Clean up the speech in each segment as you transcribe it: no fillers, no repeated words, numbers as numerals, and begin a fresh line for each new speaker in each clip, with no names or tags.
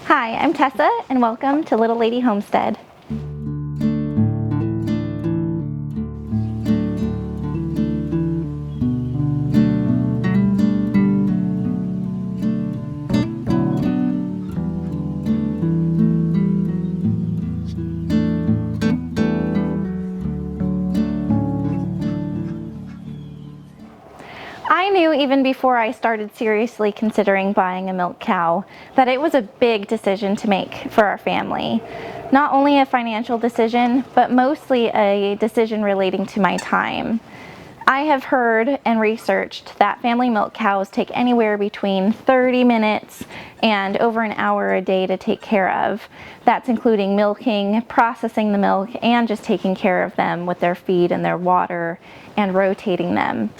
Hi, I'm Tessa, and welcome to Little Lady Homestead. I knew even before I started seriously considering buying a milk cow that it was a big decision to make for our family. Not only a financial decision, but mostly a decision relating to my time. I have heard and researched that family milk cows take anywhere between 30 minutes and over an hour a day to take care of. That's including milking, processing the milk, and just taking care of them with their feed and their water and rotating them.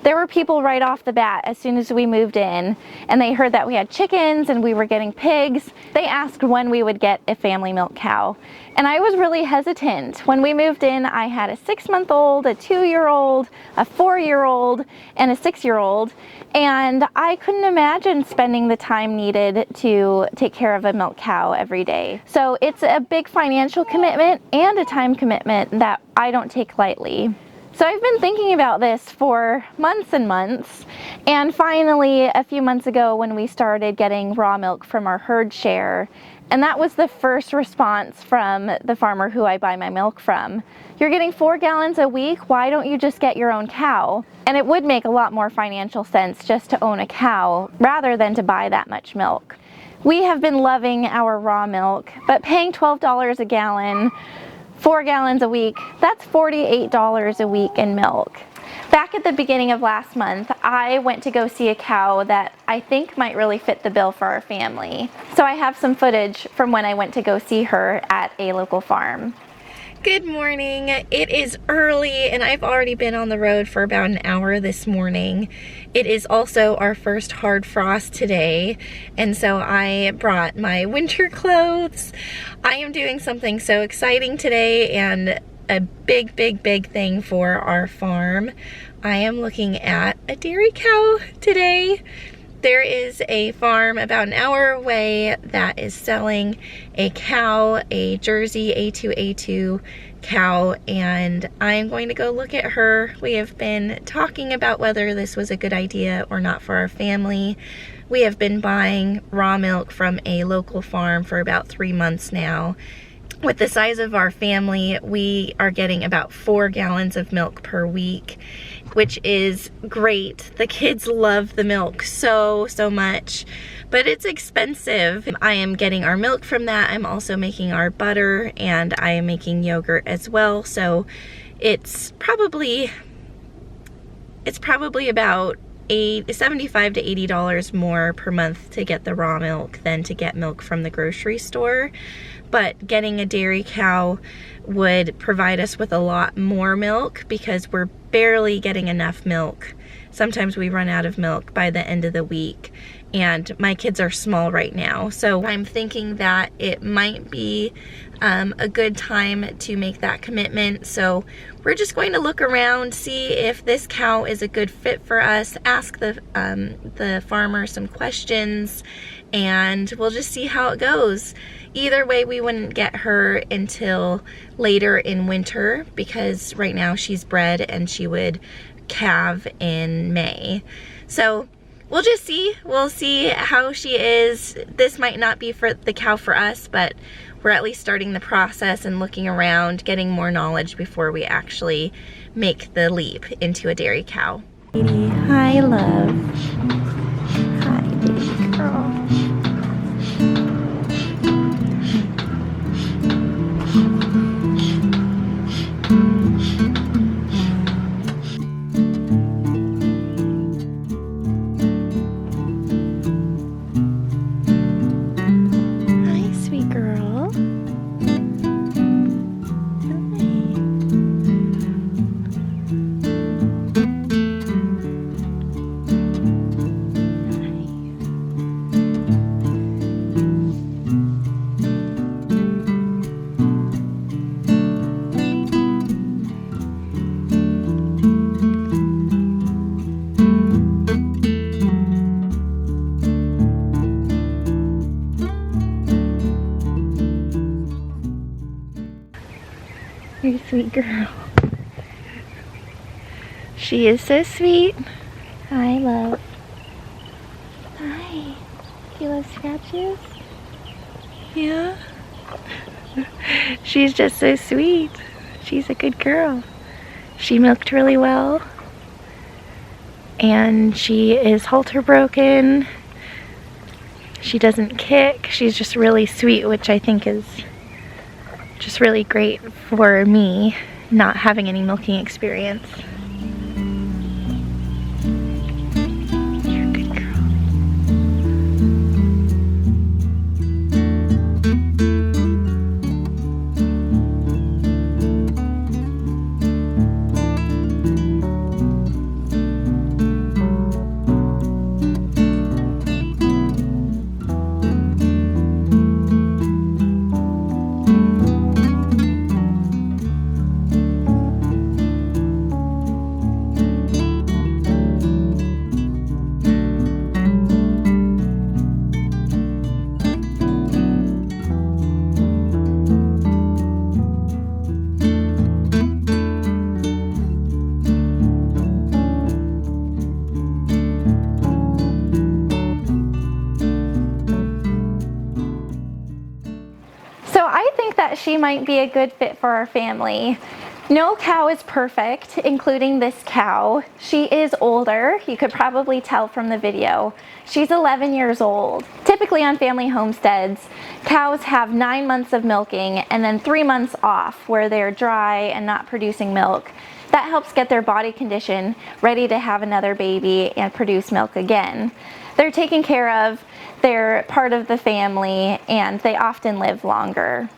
There were people right off the bat as soon as we moved in, and they heard that we had chickens and we were getting pigs. They asked when we would get a family milk cow, and I was really hesitant. When we moved in, I had a 6-month-old, a 2-year-old, a 4-year-old, and a 6-year-old, and I couldn't imagine spending the time needed to take care of a milk cow every day. So it's a big financial commitment and a time commitment that I don't take lightly. So I've been thinking about this for months and months, and finally a few months ago when we started getting raw milk from our herd share, and that was the first response from the farmer who I buy my milk from. You're getting 4 gallons a week, why don't you just get your own cow? And it would make a lot more financial sense just to own a cow rather than to buy that much milk. We have been loving our raw milk, but paying $12 a gallon, 4 gallons a week, that's $48 a week in milk. Back at the beginning of last month, I went to go see a cow that I think might really fit the bill for our family. So I have some footage from when I went to go see her at a local farm. Good morning. It is early and I've already been on the road for about an hour this morning. It is also our first hard frost today, and so I brought my winter clothes. I am doing something so exciting today and a big thing for our farm. I am looking at a dairy cow today. There is a farm about an hour away that is selling a cow, a Jersey A2 cow, and I'm going to go look at her. We have been talking about whether this was a good idea or not for our family. We have been buying raw milk from a local farm for about 3 months now. With the size of our family, we are getting about 4 gallons of milk per week, which is great. The kids love the milk so much, but it's expensive. I am getting our milk from that. I'm also making our butter, and I am making yogurt as well. So it's probably about $75 to $80 more per month to get the raw milk than to get milk from the grocery store. But getting a dairy cow would provide us with a lot more milk because we're barely getting enough milk. Sometimes we run out of milk by the end of the week, and my kids are small right now. So I'm thinking that it might be a good time to make that commitment. So we're just going to look around, see if this cow is a good fit for us, ask the farmer some questions, and we'll just see how it goes. Either way, we wouldn't get her until later in winter because right now she's bred and she would calve in May. So we'll just see. We'll see how she is. This might not be for the cow for us, but we're at least starting the process and looking around, getting more knowledge before we actually make the leap into a dairy cow. Hi, love. Hi, baby girl. You're a sweet girl. She is so sweet. Hi, love. Hi. You love scratches? Yeah. She's just so sweet. She's a good girl. She milked really well. And she is halter broken. She doesn't kick. She's just really sweet, which I think is just really great for me, not having any milking experience. You're a good girl. So I think that she might be a good fit for our family. No cow is perfect, including this cow. She is older. You could probably tell from the video. She's 11 years old. Typically on family homesteads, cows have 9 months of milking and then 3 months off where they're dry and not producing milk. That helps get their body condition ready to have another baby and produce milk again. They're taken care of, they're part of the family, and they often live longer.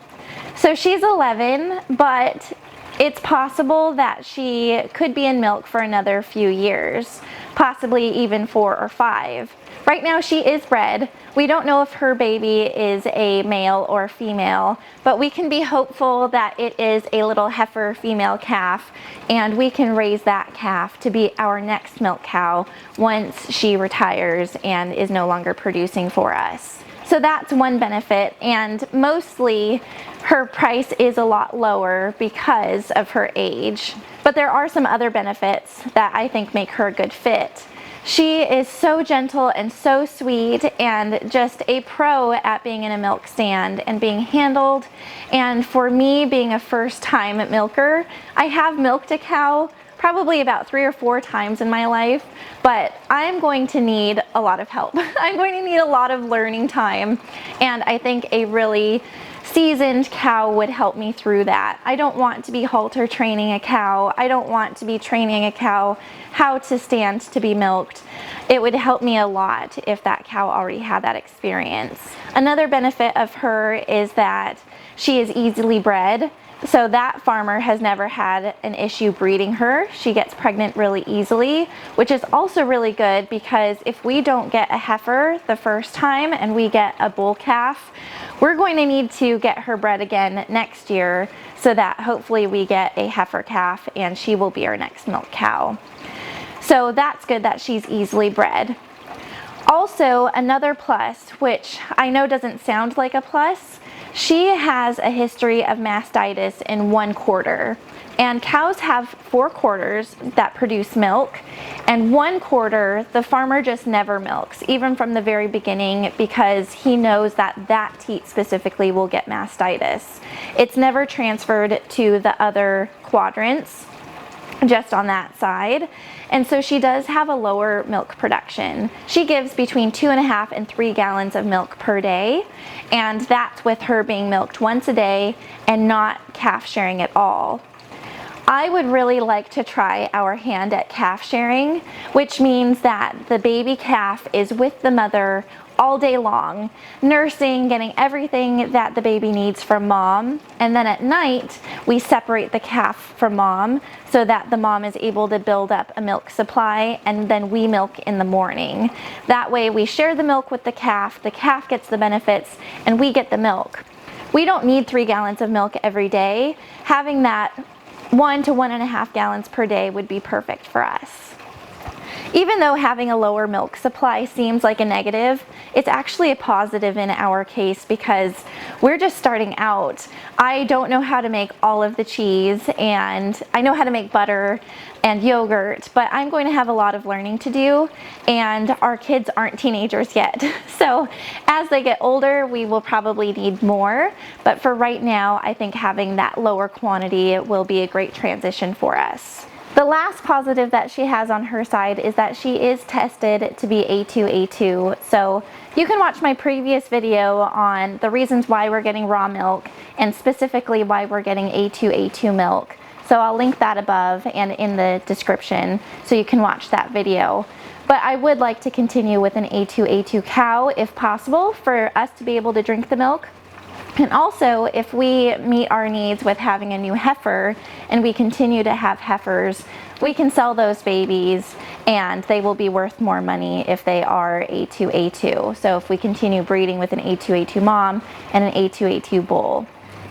So she's 11, but it's possible that she could be in milk for another few years, possibly even 4 or 5. Right now she is bred. We don't know if her baby is a male or female, but we can be hopeful that it is a little heifer female calf, and we can raise that calf to be our next milk cow once she retires and is no longer producing for us. So that's one benefit, and mostly her price is a lot lower because of her age. But there are some other benefits that I think make her a good fit. She is so gentle and so sweet and just a pro at being in a milk stand and being handled. And for me, being a first-time milker, I have milked a cow probably about 3 or 4 times in my life, but I'm going to need a lot of help. I'm going to need a lot of learning time, and I think a really seasoned cow would help me through that. I don't want to be halter training a cow. I don't want to be training a cow how to stand to be milked. It would help me a lot if that cow already had that experience. Another benefit of her is that she is easily bred. So that farmer has never had an issue breeding her. She gets pregnant really easily, which is also really good because if we don't get a heifer the first time and we get a bull calf, we're going to need to get her bred again next year so that hopefully we get a heifer calf and she will be our next milk cow. So that's good that she's easily bred. Also, another plus, which I know doesn't sound like a plus, she has a history of mastitis in 1 quarter. And cows have 4 quarters that produce milk, and 1 quarter the farmer just never milks, even from the very beginning, because he knows that that teat specifically will get mastitis. It's never transferred to the other quadrants, just on that side. And so she does have a lower milk production. She gives between 2.5 and 3 gallons of milk per day, and that's with her being milked once a day and not calf sharing at all. I would really like to try our hand at calf sharing, which means that the baby calf is with the mother all day long, nursing, getting everything that the baby needs from mom, and then at night we separate the calf from mom so that the mom is able to build up a milk supply, and then we milk in the morning. That way we share the milk with the calf gets the benefits, and we get the milk. We don't need 3 gallons of milk every day. Having that 1 to 1.5 gallons per day would be perfect for us. Even though having a lower milk supply seems like a negative, it's actually a positive in our case because we're just starting out. I don't know how to make all of the cheese, and I know how to make butter and yogurt, but I'm going to have a lot of learning to do, and our kids aren't teenagers yet. So as they get older, we will probably need more, but for right now, I think having that lower quantity will be a great transition for us. The last positive that she has on her side is that she is tested to be A2A2. So you can watch my previous video on the reasons why we're getting raw milk and specifically why we're getting A2A2 milk. So I'll link that above and in the description so you can watch that video. But I would like to continue with an A2A2 cow if possible for us to be able to drink the milk. And also, if we meet our needs with having a new heifer and we continue to have heifers, we can sell those babies and they will be worth more money if they are A2A2. So if we continue breeding with an A2A2 mom and an A2A2 bull.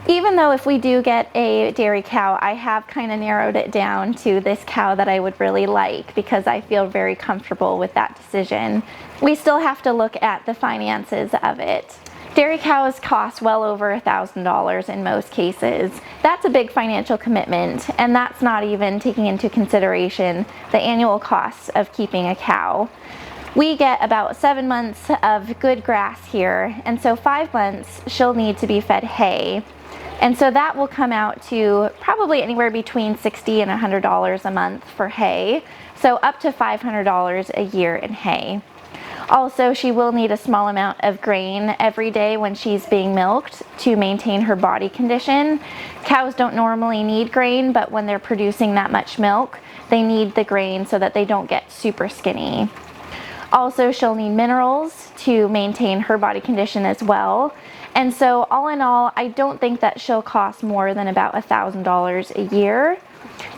Even though if we do get a dairy cow, I have kind of narrowed it down to this cow that I would really like because I feel very comfortable with that decision. We still have to look at the finances of it. Dairy cows cost well over $1,000 in most cases. That's a big financial commitment, and that's not even taking into consideration the annual costs of keeping a cow. We get about 7 months of good grass here, and so 5 months she'll need to be fed hay. And so that will come out to probably anywhere between $60 and $100 a month for hay, so up to $500 a year in hay. Also, she will need a small amount of grain every day when she's being milked to maintain her body condition. Cows don't normally need grain, but when they're producing that much milk, they need the grain so that they don't get super skinny. Also, she'll need minerals to maintain her body condition as well. And so all in all, I don't think that she'll cost more than about $1,000 a year.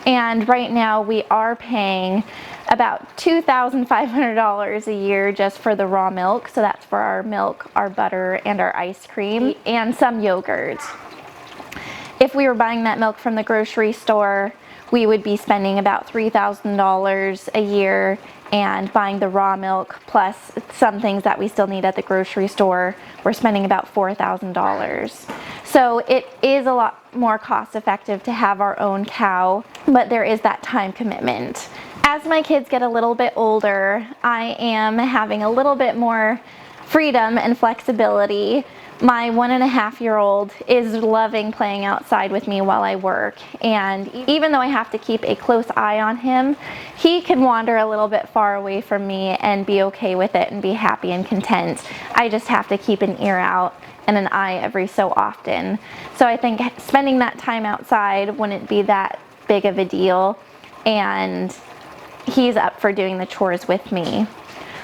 And right now we are paying about $2,500 a year just for the raw milk. So that's for our milk, our butter, and our ice cream, and some yogurt. If we were buying that milk from the grocery store, we would be spending about $3,000 a year, and buying the raw milk plus some things that we still need at the grocery store, we're spending about $4,000. So it is a lot more cost effective to have our own cow, but there is that time commitment. As my kids get a little bit older, I am having a little bit more freedom and flexibility. My 1.5-year-old is loving playing outside with me while I work, and even though I have to keep a close eye on him, he can wander a little bit far away from me and be okay with it and be happy and content. I just have to keep an ear out and an eye every so often. So I think spending that time outside wouldn't be that big of a deal, and he's up for doing the chores with me.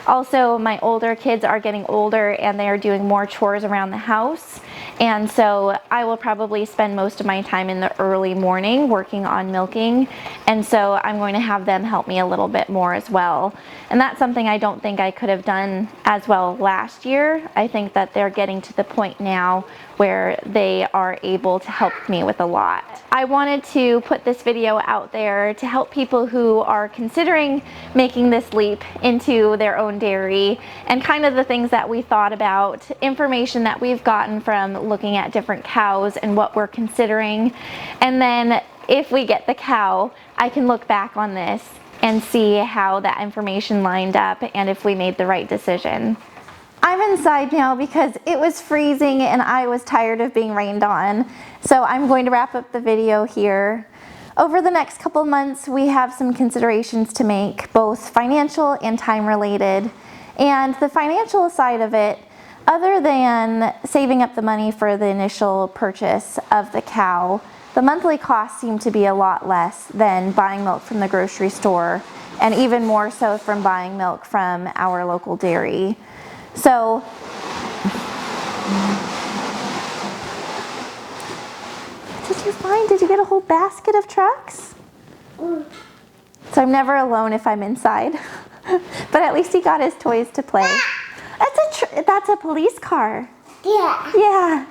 Also, my older kids are getting older and they are doing more chores around the house. And so I will probably spend most of my time in the early morning working on milking. And so I'm going to have them help me a little bit more as well. And that's something I don't think I could have done as well last year. I think that they're getting to the point now where they are able to help me with a lot. I wanted to put this video out there to help people who are considering making this leap into their own dairy, and kind of the things that we thought about, information that we've gotten from looking at different cows and what we're considering. And then if we get the cow, I can look back on this and see how that information lined up and if we made the right decision. I'm inside now because it was freezing and I was tired of being rained on. So I'm going to wrap up the video here. Over the next couple months, we have some considerations to make, both financial and time related. And the financial side of it, other than saving up the money for the initial purchase of the cow, the monthly costs seem to be a lot less than buying milk from the grocery store, and even more so from buying milk from our local dairy. So, did you get a whole basket of trucks? So I'm never alone if I'm inside. But at least he got his toys to play. That's a police car. Yeah. Yeah.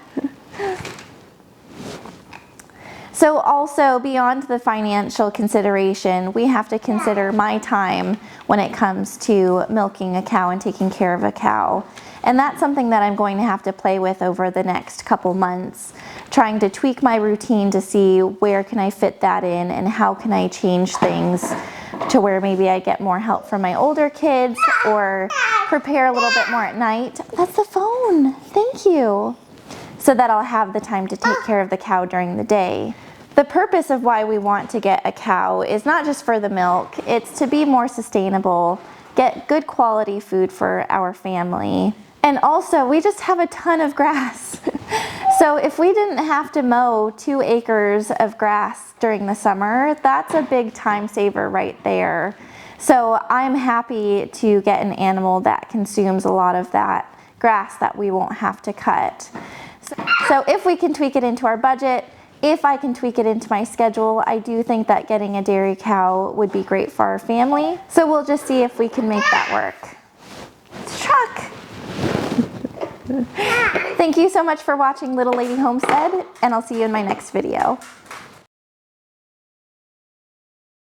So also beyond the financial consideration, we have to consider my time when it comes to milking a cow and taking care of a cow. And that's something that I'm going to have to play with over the next couple months, trying to tweak my routine to see where can I fit that in and how can I change things to where maybe I get more help from my older kids or prepare a little bit more at night. That's the phone. Thank you. So that I'll have the time to take care of the cow during the day. The purpose of why we want to get a cow is not just for the milk, it's to be more sustainable, get good quality food for our family. And also, we just have a ton of grass. So if we didn't have to mow 2 acres of grass during the summer, that's a big time saver right there. So I'm happy to get an animal that consumes a lot of that grass that we won't have to cut. So if we can tweak it into our budget, if I can tweak it into my schedule, I do think that getting a dairy cow would be great for our family. So we'll just see if we can make that work. Truck! Thank you so much for watching Little Lady Homestead, and I'll see you in my next video.